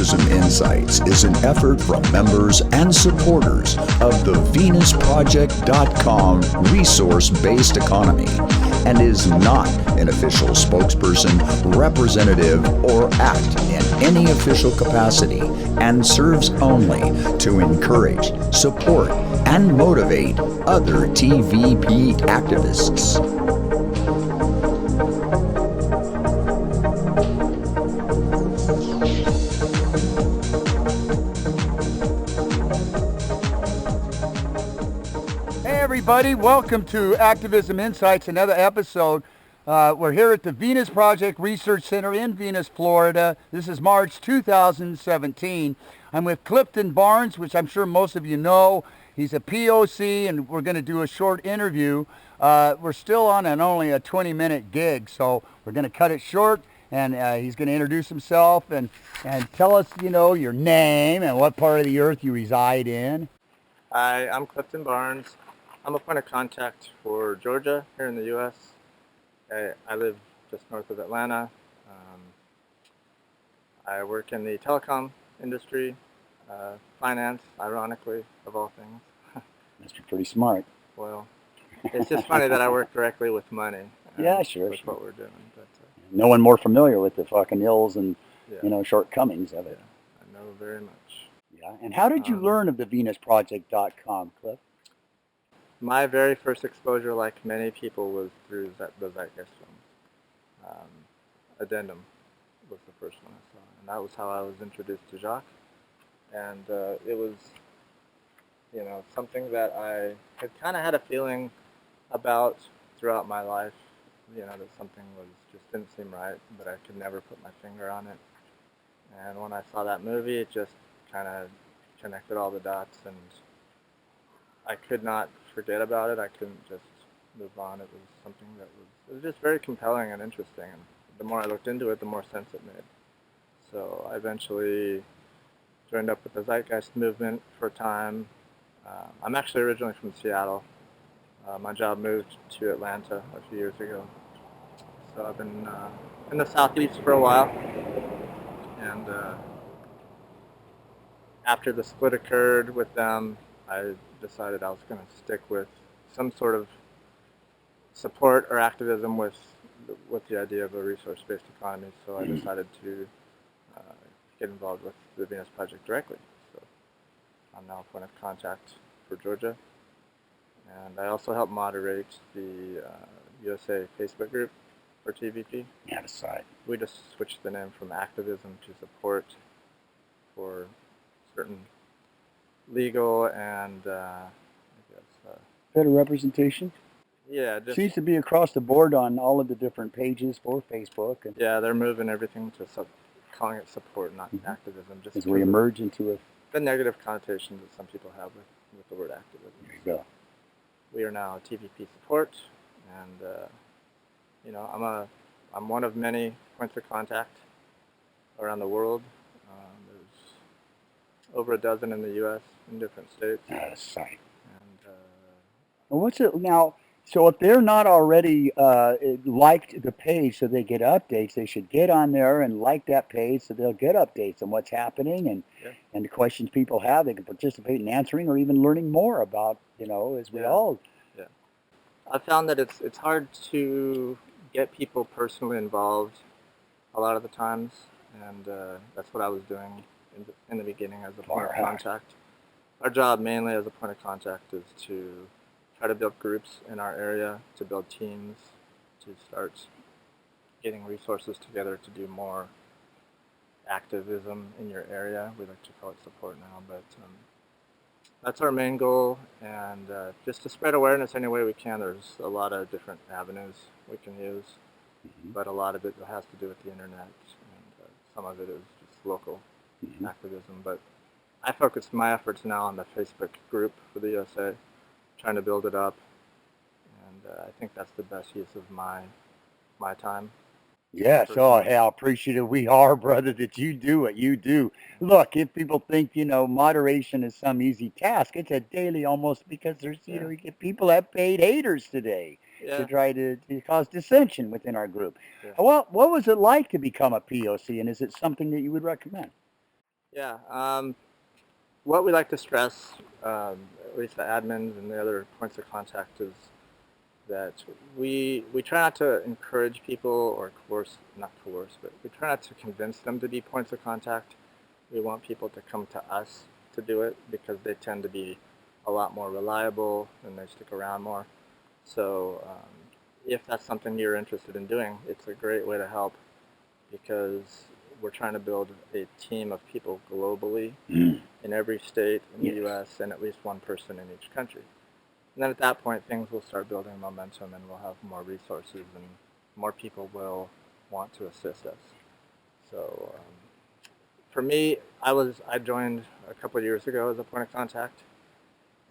Activism Insights is an effort from members and supporters of the VenusProject.com resource-based economy and is not an official spokesperson, representative, or act in any official capacity and serves only to encourage, support, and motivate other TVP activists. Everybody, welcome to Activism Insights, another episode. We're here at the Venus Project Research Center in Venus, Florida. This is March 2017. I'm with Clifton Barnes, which I'm sure most of you know. He's a POC, and we're going to do a short interview. We're still on only a 20-minute gig, so we're going to cut it short, and he's going to introduce himself and tell us, your name and what part of the earth you reside in. Hi, I'm Clifton Barnes. I'm a point of contact for Georgia here in the U.S. I live just north of Atlanta. I work in the telecom industry, finance, ironically, of all things. Must be pretty smart. Well, it's just funny that I work directly with money. Yeah, sure. With what we're doing. But, no one more familiar with the fucking ills and, yeah. Shortcomings of it. Yeah, I know very much. Yeah, and how did you learn of the VenusProject.com, Cliff? My very first exposure, like many people, was through the Zeitgeist films. Addendum was the first one I saw, and that was how I was introduced to Jacques. And it was, something that I had kind of had a feeling about throughout my life, that something just didn't seem right, but I could never put my finger on it. And when I saw that movie, it just kind of connected all the dots, and I could not forget about it. I couldn't just move on. It was something that was just very compelling and interesting, and the more I looked into it, the more sense it made. So I eventually joined up with the Zeitgeist movement for a time. I'm actually originally from Seattle. My job moved to Atlanta a few years ago. So I've been in the Southeast for a while, and after the split occurred with them, I decided I was going to stick with some sort of support or activism with the idea of a resource-based economy. So I decided to get involved with the Venus Project directly. So I'm now a point of contact for Georgia, and I also help moderate the USA Facebook group for TVP. Yeah, that's right. We just switched the name from Activism to Support for certain legal and better representation. Yeah, just seems to be across the board on all of the different pages for Facebook. And yeah, they're moving everything to calling it support, not activism. Just as we emerge into the negative connotations that some people have with the word activism. There you go. We are now TVP support, and I'm one of many points of contact around the world. There's over a dozen in the U.S. in different states. That's right. And well, what's it now? So if they're not already liked the page so they get updates, they should get on there and like that page so they'll get updates on what's happening and the questions people have. They can participate in answering or even learning more about, as we all. Yeah. I found that it's hard to get people personally involved a lot of the times, and that's what I was doing in the beginning as a point of contact. Our job mainly as a point of contact is to try to build groups in our area, to build teams, to start getting resources together to do more activism in your area. We like to call it support now, but that's our main goal, and just to spread awareness any way we can. There's a lot of different avenues we can use, but a lot of it has to do with the internet, and some of it is just local activism. But I focus my efforts now on the Facebook group for the USA, trying to build it up, and I think that's the best use of my time. Yes, how appreciative we are, brother, that you do what you do. Look, if people think, moderation is some easy task, it's a daily almost, because there's, you get people that paid haters today to try to cause dissension within our group. Yeah. What was it like to become a POC, and is it something that you would recommend? Yeah. What we like to stress, at least the admins and the other points of contact, is that we try not to encourage people or not coerce, but we try not to convince them to be points of contact. We want people to come to us to do it because they tend to be a lot more reliable and they stick around more. So if that's something you're interested in doing, it's a great way to help because we're trying to build a team of people globally in every state in the U.S. and at least one person in each country. And then at that point, things will start building momentum and we'll have more resources and more people will want to assist us. So for me, I joined a couple of years ago as a point of contact,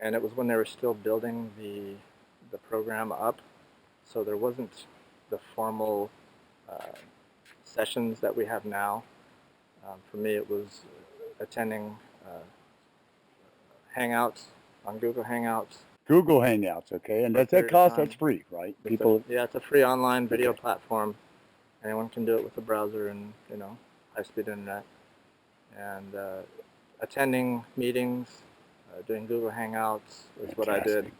and it was when they were still building the program up. So there wasn't the formal sessions that we have now. For me, it was attending Hangouts on Google Hangouts. Google Hangouts, okay, and does that cost? That's free, right? It's a free online video platform. Anyone can do it with a browser and high-speed internet. And attending meetings, doing Google Hangouts is what I did.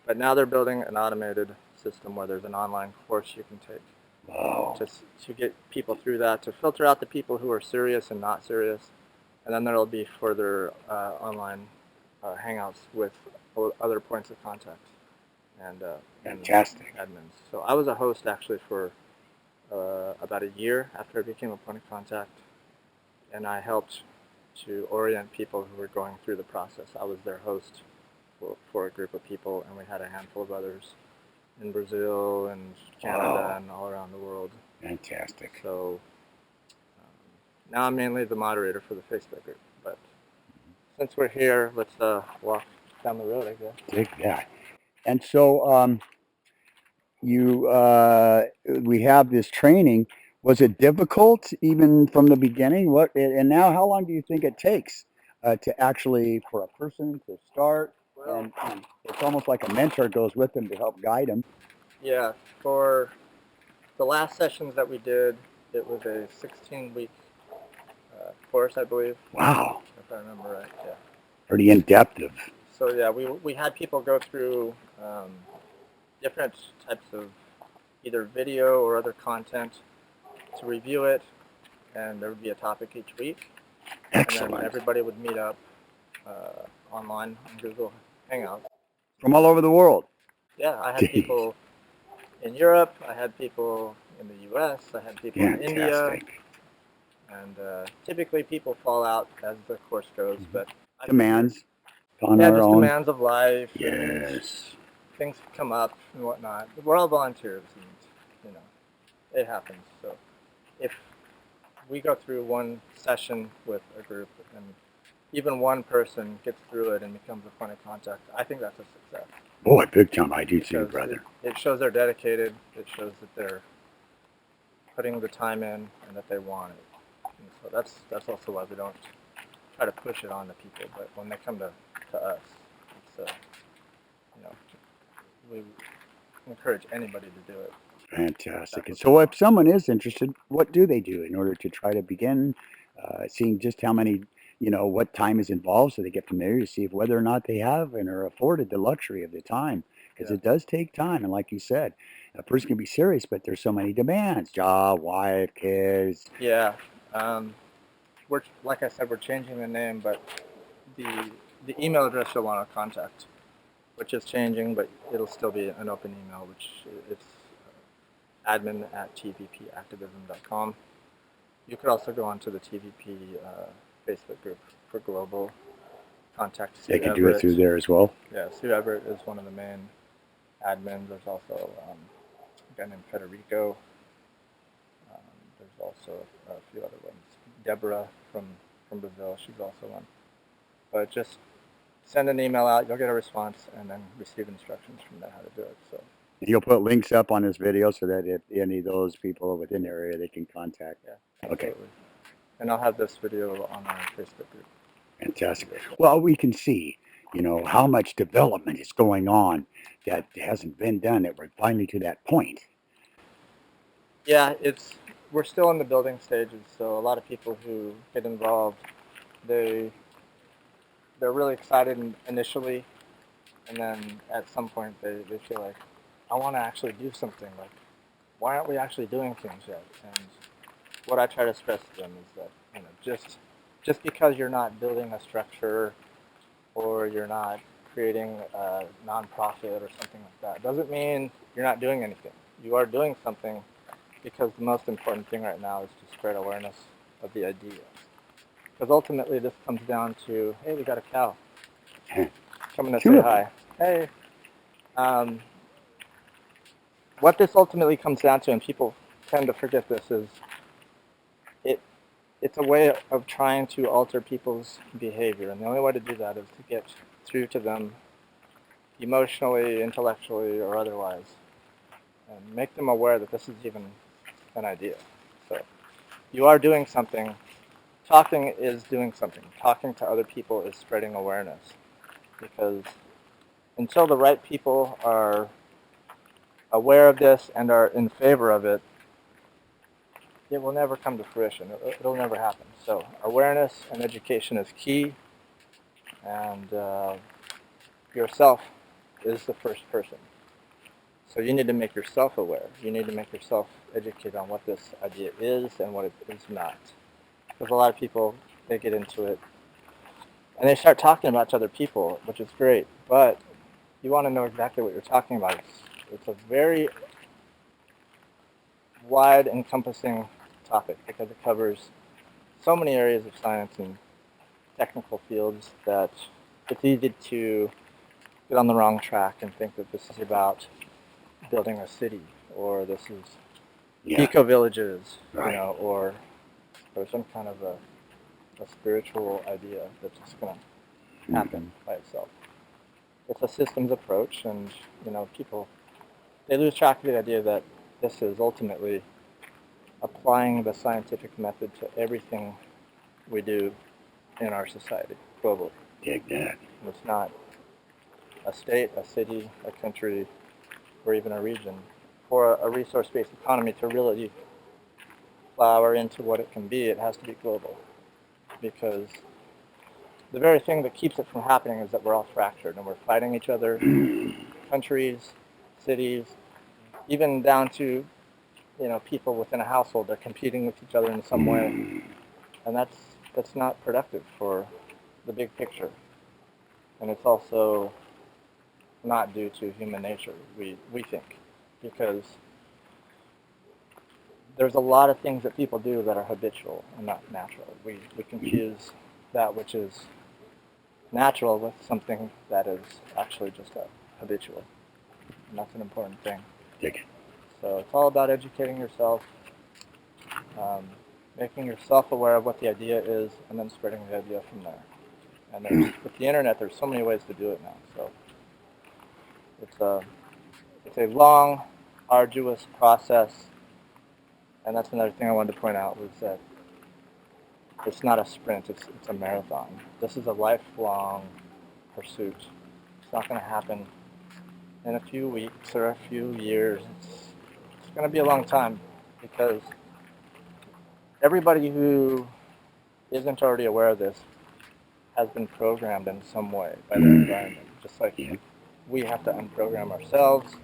But now they're building an automated system where there's an online course you can take. Wow. To get people through that, to filter out the people who are serious and not serious, and then there'll be further online hangouts with other points of contact and Fantastic. admins. So I was a host actually for about a year after I became a point of contact, and I helped to orient people who were going through the process. I was their host for a group of people, and we had a handful of others in Brazil and Canada and all around the world. Fantastic. So now I'm mainly the moderator for the Facebook group. But since we're here, let's walk down the road, I guess. Take that. And so we have this training. Was it difficult even from the beginning? And now how long do you think it takes to actually for a person to start? And it's almost like a mentor goes with them to help guide them. Yeah, for the last sessions that we did, it was a 16-week course, I believe. Wow. If I remember right, yeah. Pretty in-depth. So yeah, we had people go through different types of either video or other content to review it, and there would be a topic each week. Excellent. And then everybody would meet up online on Google Hangouts. From all over the world? Yeah, I had people in Europe, I had people in the U.S., I had people in India, and typically people fall out as the course goes, but demands on our own. Demands of life. Yes. Things come up and whatnot. We're all volunteers, and it happens. So if we go through one session with a group and even one person gets through it and becomes a point of contact, I think that's a success. Boy, big time. I do too, brother. It shows they're dedicated. It shows that they're putting the time in and that they want it. And so that's also why we don't try to push it on to people. But when they come to us, it's we encourage anybody to do it. Fantastic. And so if someone is interested, what do they do in order to try to begin seeing just how many, what time is involved so they get familiar to see if whether or not they have and are afforded the luxury of the time? Because it does take time. And like you said, a person can be serious, but there's so many demands, job, wife, kids. Yeah. Like I said, we're changing the name, but the email address you'll want to contact, which is changing, but it'll still be an open email, which it's admin@tvpactivism.com. You could also go onto the TVP Facebook group for global contact. They can do it through there as well? Yeah, Sue Everett is one of the main admins. There's also a guy named Federico. There's also a few other ones. Deborah from Brazil, she's also one. But just send an email out, you'll get a response, and then receive instructions from there how to do it. So you'll put links up on this video so that if any of those people are within the area, they can contact. Yeah, absolutely. Okay. And I'll have this video on our Facebook group. Fantastic. Well, we can see, how much development is going on that hasn't been done, that we're finally to that point. Yeah, we're still in the building stages, so a lot of people who get involved they're really excited initially, and then at some point they feel like, I want to actually do something. Like, why aren't we actually doing things yet? And what I try to stress to them is that, just because you're not building a structure or you're not creating a nonprofit or something like that doesn't mean you're not doing anything. You are doing something, because the most important thing right now is to spread awareness of the idea. Because ultimately this comes down to, hey, we got a cow coming to say hi. Hey. What this ultimately comes down to, and people tend to forget this, is it's a way of trying to alter people's behavior. And the only way to do that is to get through to them emotionally, intellectually, or otherwise, and make them aware that this is even an idea. So you are doing something. Talking is doing something. Talking to other people is spreading awareness. Because until the right people are aware of this and are in favor of it, it will never come to fruition. It'll never happen. So awareness and education is key, and yourself is the first person. So you need to make yourself aware. You need to make yourself educated on what this idea is and what it is not. Because a lot of people, they get into it, and they start talking about to other people, which is great, but you want to know exactly what you're talking about. It's a very wide, encompassing topic, because it covers so many areas of science and technical fields that it's easy to get on the wrong track and think that this is about building a city, or this is eco-villages, or some kind of a spiritual idea that's just going to happen by itself. It's a systems approach, and people, they lose track of the idea that this is ultimately applying the scientific method to everything we do in our society globally. Take that. It's not a state, a city, a country, or even a region. For a resource-based economy to really flower into what it can be, it has to be global. Because the very thing that keeps it from happening is that we're all fractured and we're fighting each other, countries, cities, even down to people within a household. They're competing with each other in some way, and that's not productive for the big picture. And it's also not due to human nature, we think, because there's a lot of things that people do that are habitual and not natural. We confuse that which is natural with something that is actually just habitual, and that's an important thing. Take it. So it's all about educating yourself, making yourself aware of what the idea is, and then spreading the idea from there. And with the internet, there's so many ways to do it now. So it's a long, arduous process, and that's another thing I wanted to point out, was that it's not a sprint, it's a marathon. This is a lifelong pursuit. It's not going to happen in a few weeks or a few years. It's going to be a long time, because everybody who isn't already aware of this has been programmed in some way by their environment. Just like we have to unprogram ourselves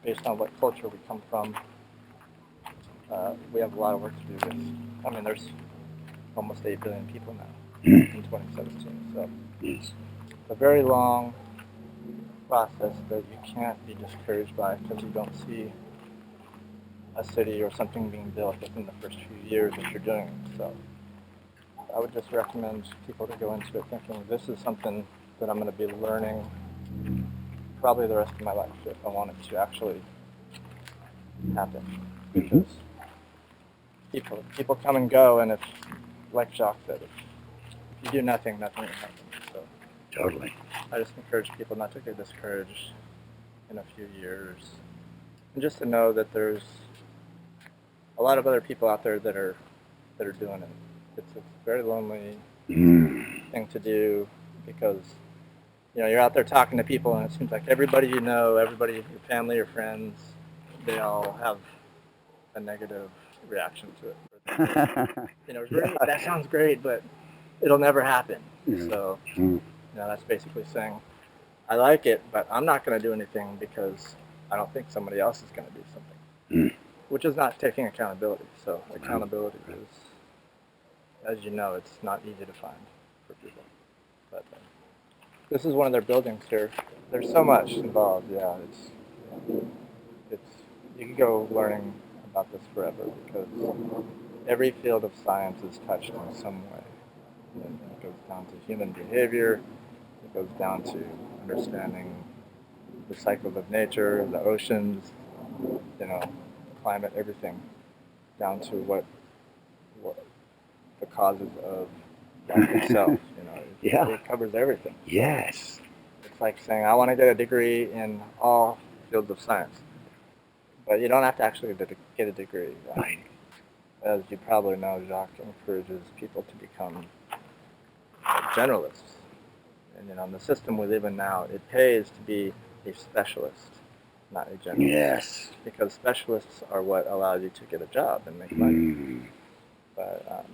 based on what culture we come from. We have a lot of work to do with. There's almost 8 billion people now in 2017. So it's a very long process that you can't be discouraged by because you don't see a city or something being built within the first few years that you're doing it. So I would just recommend people to go into it thinking, this is something that I'm going to be learning probably the rest of my life if I want it to actually happen. Because people come and go, and if, like Jacques said, if you do nothing, nothing will happen. So Totally. I just encourage people not to get discouraged in a few years, and just to know that there's a lot of other people out there that are doing it. It's a very lonely thing to do, because you're out there talking to people, and it seems like everybody you know, everybody, your family, your friends, they all have a negative reaction to it. Great, that sounds great, but it'll never happen. Mm. So, Mm. that's basically saying, I like it, but I'm not going to do anything because I don't think somebody else is going to do something, which is not taking accountability. So accountability is, as you know, it's not easy to find for people. But this is one of their buildings here. There's so much involved. Yeah, it's you can go learning about this forever because every field of science is touched in some way. And it goes down to human behavior. It goes down to understanding the cycles of nature, the oceans, climate, everything, down to what the causes of life itself. Yeah. It covers everything. Yes. It's like saying, I want to get a degree in all fields of science, but you don't have to actually get a degree. Right. As you probably know, Jacques encourages people to become generalists. And in the system we live in now, it pays to be a specialist, not a generalist. Yes. Because specialists are what allow you to get a job and make money. But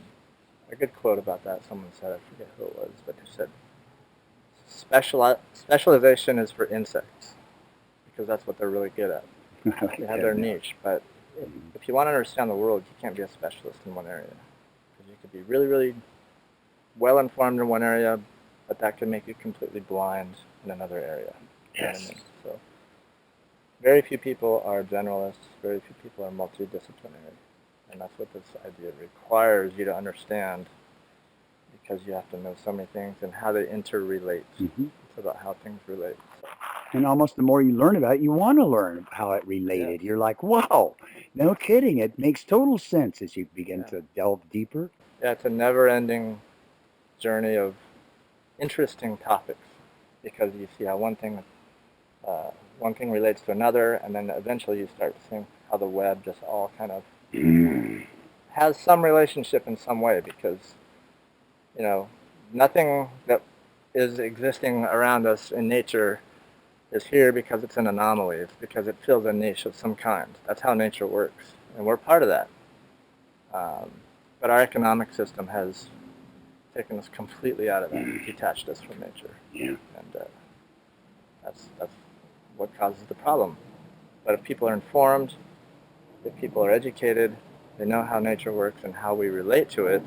a good quote about that, someone said, I forget who it was, but they said, specialization is for insects, because that's what they're really good at. They have their niche, but if you want to understand the world, you can't be a specialist in one area. Because you could be really, really well-informed in one area, but that can make you completely blind in another area. Yes. You know what I mean? So, very few people are generalists, very few people are multidisciplinary. And that's what this idea requires you to understand, because you have to know so many things and how they interrelate. It's about how things relate. And almost the more you learn about it, you want to learn how it related. Yeah. You're like, wow, no kidding. It makes total sense as you begin to delve deeper. Yeah, it's a never-ending journey of interesting topics, because you see how one thing relates to another, and then eventually you start seeing how the web just all kind of has some relationship in some way, because nothing that is existing around us in nature is here because it's an anomaly. It's because it fills a niche of some kind. That's how nature works, and we're part of that. But our economic system has taken us completely out of that, detached us from nature. Yeah. And that's what causes the problem. But if people are informed, if people are educated, they know how nature works and how we relate to it,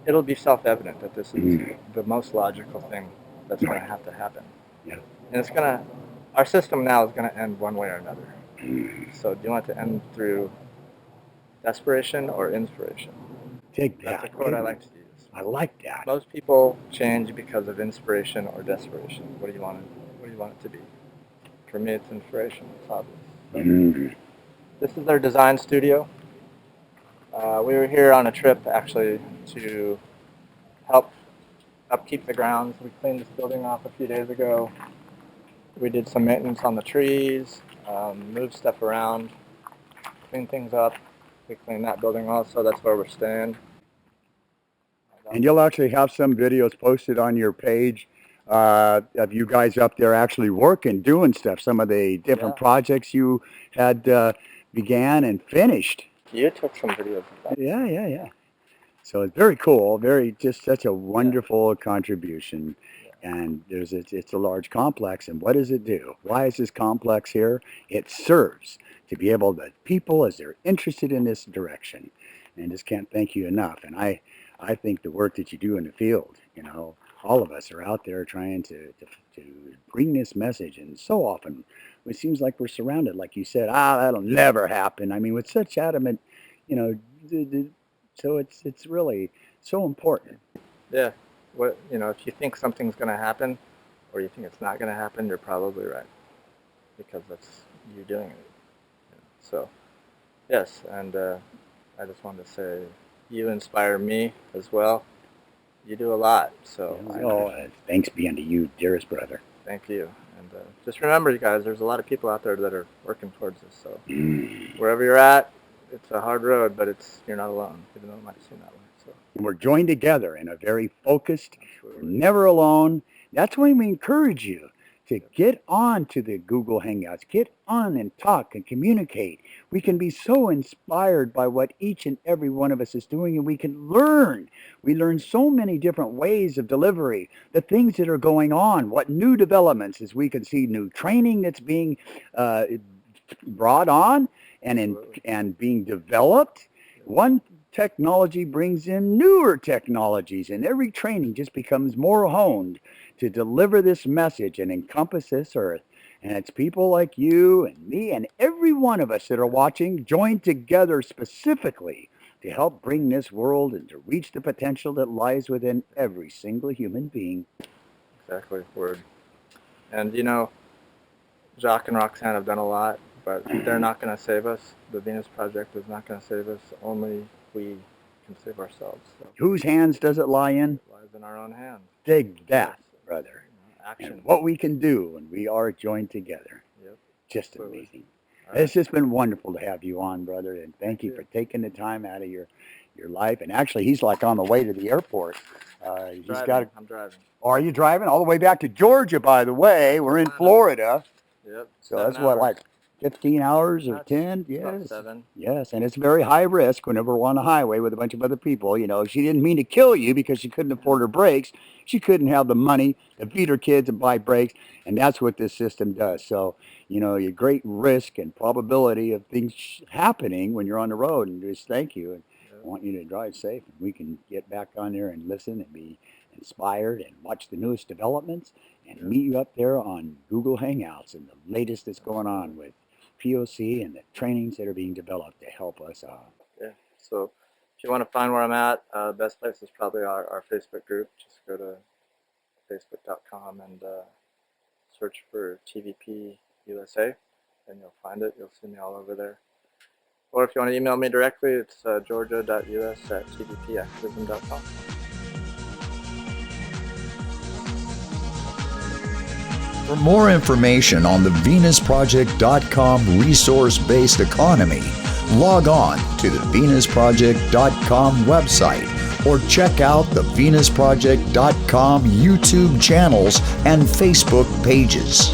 it'll be self-evident that this is the most logical thing that's going to have to happen. Yeah. And our system now is going to end one way or another. So do you want it to end through desperation or inspiration? Take that. That's a quote I like to use. I like that. Most people change because of inspiration or desperation. What do you want it to be? For me, it's inspiration. It's obvious. This is their design studio. We were here on a trip, actually, to help upkeep the grounds. We cleaned this building off a few days ago. We did some maintenance on the trees, moved stuff around, cleaned things up. We cleaned that building also. That's where we're staying. And you'll actually have some videos posted on your page of you guys up there actually working, doing stuff, some of the different projects you had began and finished. You took some videos of that. Yeah. So it's very cool, just such a wonderful contribution. And it's a large complex. And what does it do? Why is this complex here? It serves to be able to, people, as they're interested in this direction, and just can't thank you enough. And I think the work that you do in the field, all of us are out there trying to bring this message. And so often it seems like we're surrounded, like you said, that'll never happen. I mean, with such adamant, so it's really so important. Yeah. If you think something's going to happen, or you think it's not going to happen, you're probably right, because that's you doing it. So, yes, and I just wanted to say, you inspire me as well. You do a lot, so. Thanks be unto you, dearest brother. Thank you, and just remember, you guys, there's a lot of people out there that are working towards this. So, wherever you're at, it's a hard road, but you're not alone, even though it might seem that way. So. We're joined together in a very focused, never alone. That's why we encourage you to get on to the Google Hangouts, get on and talk and communicate. We can be so inspired by what each and every one of us is doing, and we can learn. We learn so many different ways of delivery, the things that are going on, what new developments, as we can see new training that's being brought on and being developed. One technology brings in newer technologies, and every training just becomes more honed to deliver this message and encompass this earth. And it's people like you and me and every one of us that are watching joined together specifically to help bring this world and to reach the potential that lies within every single human being. Exactly, word. And you know, Jacques and Roxanne have done a lot, but they're not going to save us. The Venus Project is not going to save us. Only we can save ourselves. So Whose hands does it lie in? it lies in our own hands. Dig that, brother. Action. And what we can do when we are joined together. Yep. Just Absolutely. amazing. All It's just been wonderful to have you on, brother, and thank you for taking the time out of your life. And actually, he's like on the way to the airport. He's got. I'm driving. Are you driving all the way back to Georgia? By the way, we're in Florida, Yep. so that's what, like 15 hours or That's 10? about Yes. 7. Yes, and it's very high risk whenever we're on the highway with a bunch of other people. You know, she didn't mean to kill you because she couldn't afford her brakes. She couldn't have the money to feed her kids and buy brakes, and that's what this system does. So, you know, your great risk and probability of things happening when you're on the road, and just thank you. And I want you to drive safe, and we can get back on there and listen and be inspired and watch the newest developments and meet you up there on Google Hangouts and the latest that's going on with POC and the trainings that are being developed to help us out. Yeah. So if you want to find where I'm at, best place is probably our Facebook group. Just go to facebook.com and search for TVP USA, and you'll find it. You'll see me all over there. Or if you want to email me directly, it's georgia.us@tvpactivism.com. For more information on the venusproject.com resource-based economy, log on to the venusproject.com website or check out the venusproject.com YouTube channels and Facebook pages.